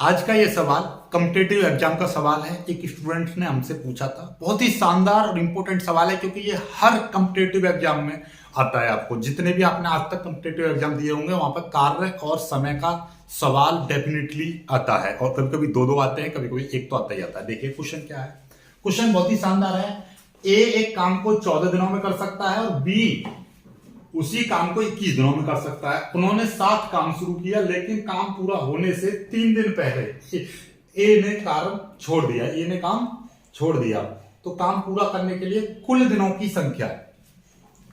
आज का ये सवाल कॉम्पिटिटिव एग्जाम का सवाल है। एक स्टूडेंट ने हमसे पूछा था। बहुत ही शानदार और इंपॉर्टेंट सवाल है क्योंकि ये हर कॉम्पिटिटिव एग्जाम में आता है। आपको जितने भी आपने आज तक कॉम्पिटिटिव एग्जाम दिए होंगे वहां पर कार्य और समय का सवाल डेफिनेटली आता है और कभी कभी दो आते हैं, कभी कभी एक तो आता ही आता है। देखिए क्वेश्चन क्या है। क्वेश्चन बहुत ही शानदार है। ए एक काम को 14 दिनों में कर सकता है और बी उसी काम को 21 दिनों में कर सकता है। उन्होंने 7 काम शुरू किया लेकिन काम पूरा होने से 3 दिन पहले ए ने काम छोड़ दिया। ए ने काम छोड़ दिया तो काम पूरा करने के लिए कुल दिनों की संख्या,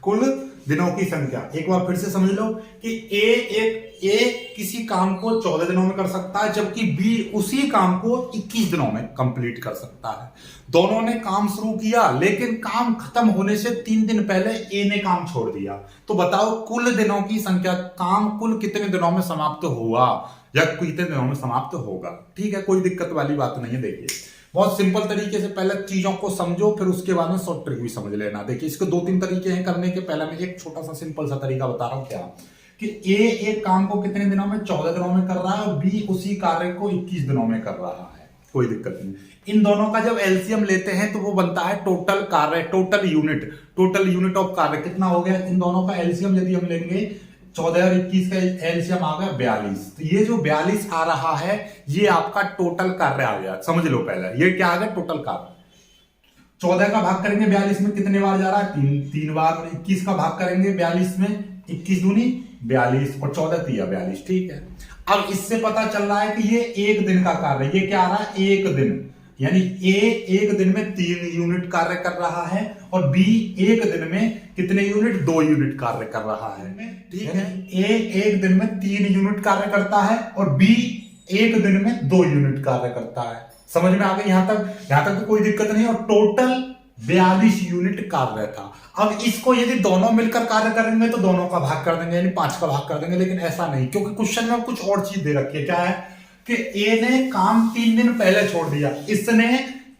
कुल दिनों की संख्या एक बार फिर से समझ लो कि ए किसी काम को 14 दिनों में कर सकता है जबकि बी उसी काम को 21 दिनों में कंप्लीट कर सकता है। दोनों ने काम शुरू किया लेकिन काम खत्म होने से 3 दिन पहले ए ने काम छोड़ दिया। तो बताओ कुल दिनों की संख्या, काम कुल कितने दिनों में समाप्त हुआ या कितने दिनों में समाप्त होगा। ठीक है, कोई दिक्कत वाली बात नहीं है। देखिए बहुत सिंपल तरीके से पहले चीजों को समझो, फिर उसके बाद में शॉर्ट ट्रिक भी समझ लेना। देखिए इसके 2-3 तरीके हैं करने के। पहले मैं एक छोटा सा सिंपल सा तरीका बता रहा हूं क्या कि ए एक काम को कितने दिनों में, 14 दिनों में कर रहा है और बी उसी कार्य को 21 दिनों में कर रहा है। कोई दिक्कत नहीं। इन दोनों का जब एलसीएम लेते हैं तो वो बनता है टोटल कार्य, टोटल यूनिट ऑफ कार्य कितना हो गया। इन दोनों का एलसीएम यदि हम लेंगे 14 और 21 का एलसीएम आ गया 42। तो ये जो 42 आ रहा है ये आपका टोटल कार्य आ गया। समझ लो पहले ये क्या आ गया, टोटल कार्य। 14 का भाग करेंगे 42 में कितने बार जा रहा है, 3 बार। 21 का भाग करेंगे 42 में, 21 दूनी 42 और 14 तिया 42। ठीक है, अब इससे पता चल रहा है कि ये एक दिन का कार्य है। ये क्या आ रहा है, एक दिन, यानी ए एक दिन में 3 यूनिट कार्य कर रहा है और बी एक दिन में कितने यूनिट, 2 यूनिट कार्य कर रहा है। ठीक है, ए एक दिन में 3 यूनिट कार्य करता है और बी एक दिन में 2 यूनिट कार्य करता है। समझ में आ गई यहां तक तो कोई दिक्कत नहीं। और टोटल 42 यूनिट कार्य था। अब इसको यदि दोनों मिलकर कार्य करेंगे तो दोनों का भाग कर देंगे, यानी 5 का भाग कर देंगे, लेकिन ऐसा नहीं क्योंकि क्वेश्चन में कुछ और चीज दे रखी है। क्या है कि ए ने काम 3 दिन पहले छोड़ दिया, इसने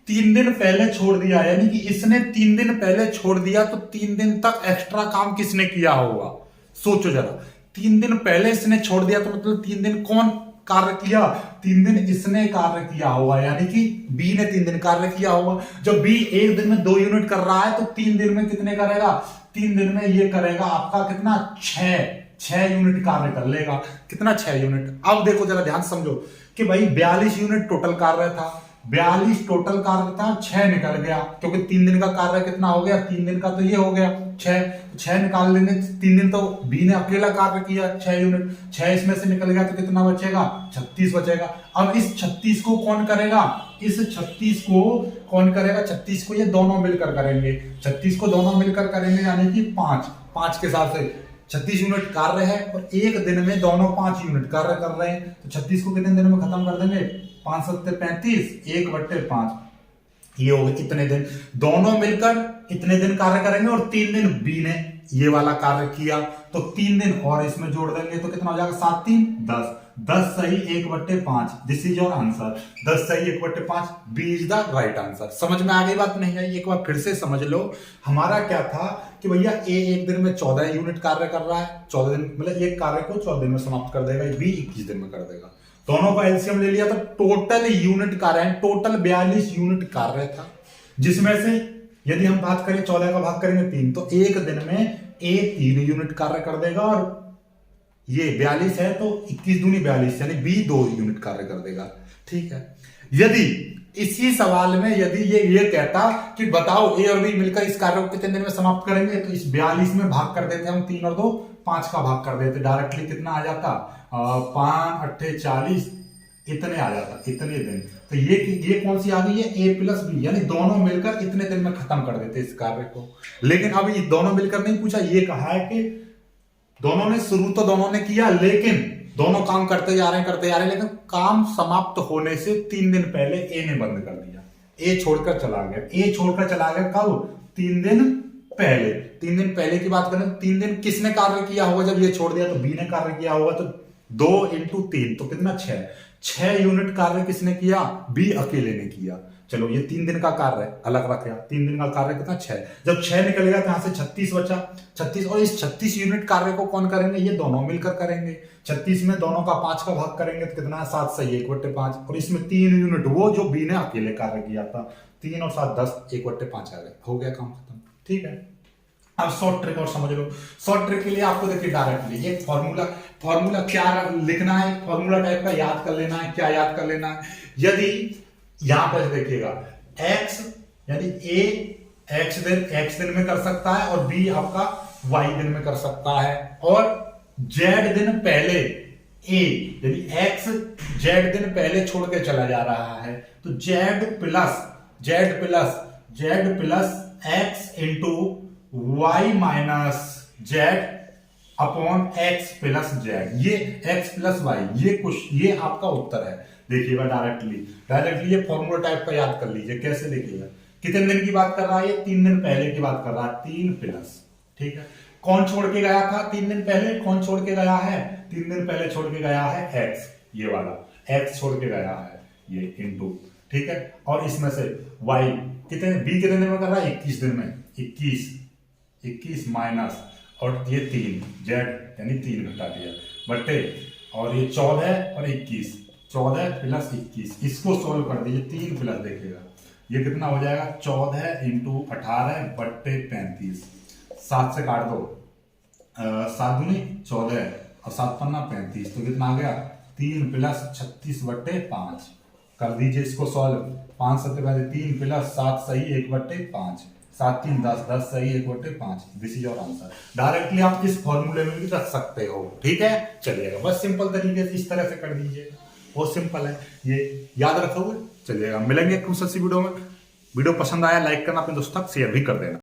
3 दिन पहले छोड़ दिया, यानी कि इसने 3 दिन पहले छोड़ दिया तो 3 दिन तक एक्स्ट्रा काम किसने किया होगा। सोचो जरा, 3 दिन पहले इसने छोड़ दिया तो मतलब 3 दिन कौन कार्य किया, 3 दिन इसने कार्य किया होगा, यानी कि बी ने 3 दिन कार्य किया होगा। जब बी एक दिन में 2 यूनिट कर रहा है तो 3 दिन में कितने करेगा, 3 दिन में ये करेगा आपका कितना, 6 यूनिट कार्य कर लेगा। कितना, 6 यूनिट। अब देखो जरा ध्यान समझो कि भाई 42 यूनिट टोटल कार्य था, 42 टोटल कार्य था, 6 निकल गया क्योंकि 3 दिन का कार्य कितना हो गया, 3 दिन का तो ये हो गया 6 निकाल लेंगे। 3 दिन तो बी ने अकेला कार्य किया 6 यूनिट, 6 इसमें से निकल गया तो कितना बचेगा, 36 बचेगा। अब इस 36 को कौन करेगा, इस 36 को कौन करेगा, 36 को ये दोनों मिलकर करेंगे। 36 को दोनों मिलकर करेंगे यानी कि 5 के हिसाब से 36 यूनिट कार्य है और एक दिन में दोनों 5 यूनिट कार्य कर रहे हैं तो 36 को कितने दिन में खत्म कर देंगे, 5 7 35, 1/5 ये हो गए इतने दिन। दोनों मिलकर इतने दिन कार्य करेंगे और 3 दिन बी ने ये वाला कार्य किया तो 3 दिन और इसमें जोड़ देंगे तो कितना हो जाएगा, 7 3 10, 10 सही 1/5। दिस इज योर आंसर, 10 सही 1/5, B is the right answer. समझ में आ गई बात नहीं आई, एक बार फिर से समझ लो। हमारा क्या था कि भैया ए एक दिन में 14 यूनिट कार्य कर रहा है, 14 दिन मतलब एक कार्य को 14 दिन में समाप्त कर देगा, बी 21 दिन में कर देगा। दोनों का एलसीएम ले लिया तो टोटल यूनिट कार्य है, टोटल 42 यूनिट कार्य था, जिसमें से यदि हम बात करें 14 का भाग करेंगे 3 तो एक दिन में ए 3 यूनिट कार्य कर देगा और ये 42 है तो 21 दूनी 42 यानी बी 2 यूनिट कार्य कर देगा। ठीक है, यदि इसी सवाल में यदि ये कहता कि बताओ ए और बी मिलकर इस कार्य को कितने दिन में समाप्त करेंगे तो इस 42 में भाग कर देते हम, 3 और 2 5 का भाग कर देते, डायरेक्टली कितना आ जाता, 5 8 40 इतने आ जाता, इतने दिन। तो ये कौन सी आ गई है, ए प्लस बी, यानी दोनों मिलकर इतने दिन में खत्म कर देते इस कार्य को। लेकिन अब ये दोनों मिलकर नहीं पूछा, ये कहा है कि दोनों ने शुरू तो दोनों ने किया लेकिन दोनों काम करते जा रहे हैं लेकिन काम समाप्त होने से 3 दिन पहले ए ने बंद कर दिया, ए छोड़कर चला गया। कब, 3 दिन पहले। 3 दिन पहले की बात करें, 3 दिन किसने कार्य किया होगा, जब ये छोड़ दिया तो बी ने कार्य किया होगा तो 2 × 3 तो कितना, 6 यूनिट कार्य किसने किया, बी अकेले ने किया। चलो ये 3 दिन का कार्य है, अलग रख गया। 3 दिन का कार्य कितना 6, जब 6 निकल गया तो यहाँ से 36 बचा, 36। और इस 36 यूनिट कार्य को कौन करेंगे, ये दोनों मिलकर करेंगे। 36 में दोनों का 5 का भाग करेंगे तो कितना है 7 सही 1/5। और इसमें 3 यूनिट वो जो बी ने अकेले कार्य किया था, 3 और 7 10, 1/5 आ गए, हो गया काम खत्म। ठीक है, अब शॉर्ट ट्रिक और समझ लो। शॉर्ट ट्रिक के लिए आपको देखिए डायरेक्टली ये फॉर्मूला क्या लिखना है, फॉर्मूला टाइप का याद कर लेना है। क्या याद कर लेना है, यदि यहां पर देखिएगा x यानी a x दिन में कर सकता है और b आपका y दिन में कर सकता है, और z दिन पहले a यानी x z दिन पहले छोड़ के चला जा रहा है, तो z plus x into y minus Z upon x plus Z, ये x प्लस वाई, ये आपका उत्तर है। देखिएगा डायरेक्टली ये फॉर्मूला टाइप का याद कर लीजिए। कैसे देखिएगा, कितने दिन की बात कर रहा है, ये 3 दिन पहले की बात कर रहा है, 3 प्लस। ठीक है, कौन छोड़ के गया था 3 दिन पहले, कौन छोड़ के गया है 3 दिन पहले, छोड़ के गया है x, ये वाला x छोड़ के गया है, ये इंटू। ठीक है, और इसमें से y कितने b कितने दिन में कर रहा है 21 दिन में, 21 माइनस, और ये 3 z यानी 3 घटा दिया बटे, और ये 14 और 21, 14 प्लस 21, इसको सोल्व कर दीजिए। 3 प्लस देखिएगा ये कितना हो जाएगा, 14 इंटू 18 बट्टे 35, 7 से काट दो, 7 दूनी 14 और 7 पन्ना 35, तो कितना आ गया 3 प्लस 36 बट्टे 5। कर दीजिए इसको सॉल्व, 5 7 पहले 3 प्लस 7 सही 1/5, 7 3 10, 10 सही 1/5। This is your answer. Directly आप इस फॉर्मूले में भी रख सकते हो। ठीक है, चलिएगा, बस सिंपल तरीके से इस तरह से कर दीजिए, बहुत सिंपल है, ये याद रखोगे। चलिएगा, मिलेंगे कुछ सी वीडियो में। वीडियो पसंद आया लाइक करना, अपने दोस्तों तक शेयर भी कर देना।